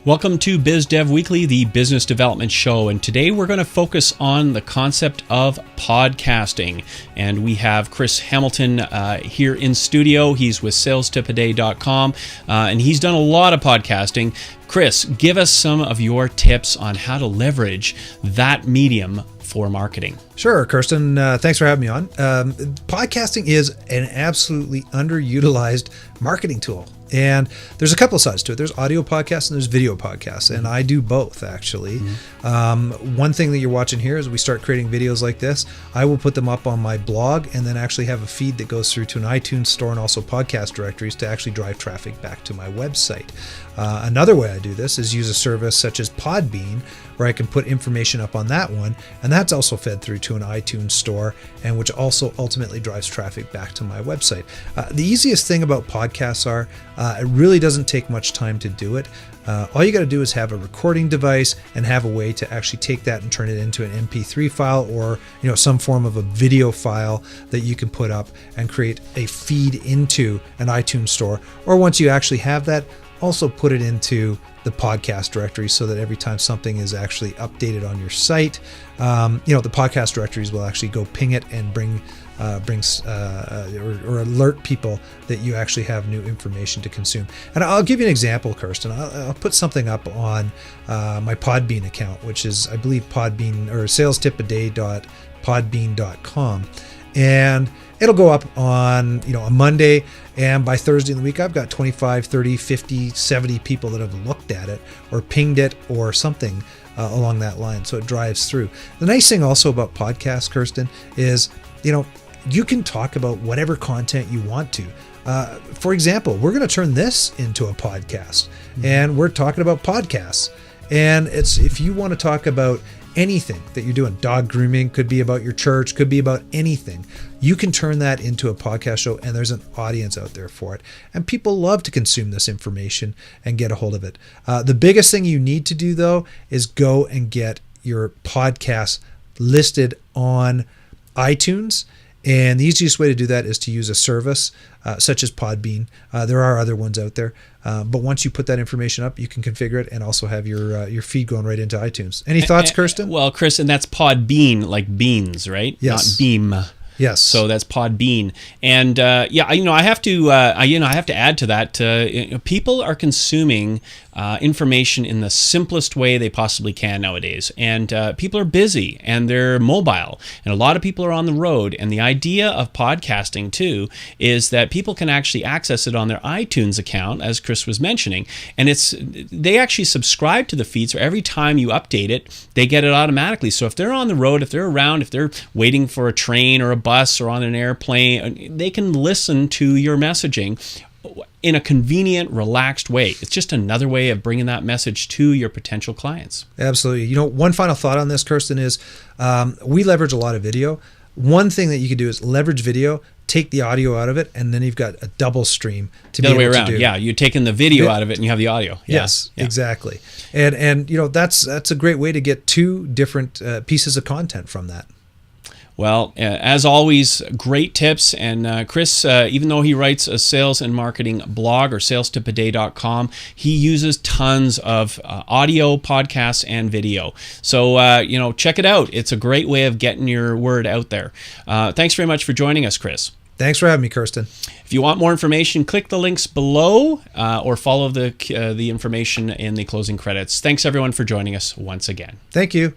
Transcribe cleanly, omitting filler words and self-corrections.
Welcome to Biz Dev Weekly, the business development show, and today we're going to focus on the concept of podcasting. And we have Chris Hamilton here in studio. He's with salestipaday.com, and he's done a lot of podcasting. Chris, give us some of your tips on how to leverage that medium for marketing. Sure, Kirsten. Thanks for having me on. Podcasting is an absolutely underutilized marketing tool. And there's a couple of sides to it. There's audio podcasts and there's video podcasts. And I do both, actually. One thing that you're watching here is we start creating videos like this. I will put them up on my blog and then actually have a feed that goes through to an iTunes store and also podcast directories to actually drive traffic back to my website. Another way I do this is use a service such as Podbean, where I can put information up on that one. And that's also fed through to an iTunes store, and which also ultimately drives traffic back to my website. The easiest thing about podcasts are it really doesn't take much time to do it. All you got to do is have a recording device and have a way to actually take that and turn it into an MP3 file or some form of a video file that you can put up and create a feed into an iTunes store. Or once you actually have that, also put it into the podcast directory so that every time something is actually updated on your site, the podcast directories will actually go ping it and or alert people that you actually have new information to consume. And I'll give you an example, Kirsten. I'll put something up on my Podbean account, which is, I believe, Podbean or salestipaday.podbean.com. And it'll go up on a Monday, and by Thursday in the week I've got 25, 30, 50, 70 people that have looked at it or pinged it or something along that line, so it drives through. The nice thing also about podcasts, Kirsten, is you can talk about whatever content you want to. For example, we're going to turn this into a podcast, and we're talking about podcasts. And it's, if you want to talk about anything that you're doing, dog grooming, could be about your church, could be about anything, you can turn that into a podcast show, and there's an audience out there for it. And people love to consume this information and get a hold of it. The biggest thing you need to do, though, is go and get your podcast listed on iTunes. And the easiest way to do that is to use a service such as Podbean. There are other ones out there. But once you put that information up, you can configure it and also have your feed going right into iTunes. Any thoughts, Kirsten? Well, Chris, and that's Podbean, like beans, right? Yes. Not beam. Yes. So that's Podbean. And I have to add to that. People are consuming information in the simplest way they possibly can nowadays. And people are busy and they're mobile. And a lot of people are on the road. And the idea of podcasting, too, is that people can actually access it on their iTunes account, as Chris was mentioning. And they actually subscribe to the feed. So every time you update it, they get it automatically. So if they're on the road, if they're around, if they're waiting for a train or a bus or on an airplane, they can listen to your messaging in a convenient, relaxed way. It's just another way of bringing that message to your potential clients. Absolutely. One final thought on this, Kirsten, is we leverage a lot of video. One thing that you could do is leverage video, take the audio out of it, and then you've got a double stream to be able to do. The other way around, yeah. You're taking the video out of it and you have the audio. Yeah. Yes, yeah. Exactly. And that's a great way to get two different pieces of content from that. Well, as always, great tips. And Chris, even though he writes a sales and marketing blog or salestipaday.com, he uses tons of audio, podcasts, and video. So, check it out. It's a great way of getting your word out there. Thanks very much for joining us, Chris. Thanks for having me, Kirsten. If you want more information, click the links below or follow the information in the closing credits. Thanks, everyone, for joining us once again. Thank you.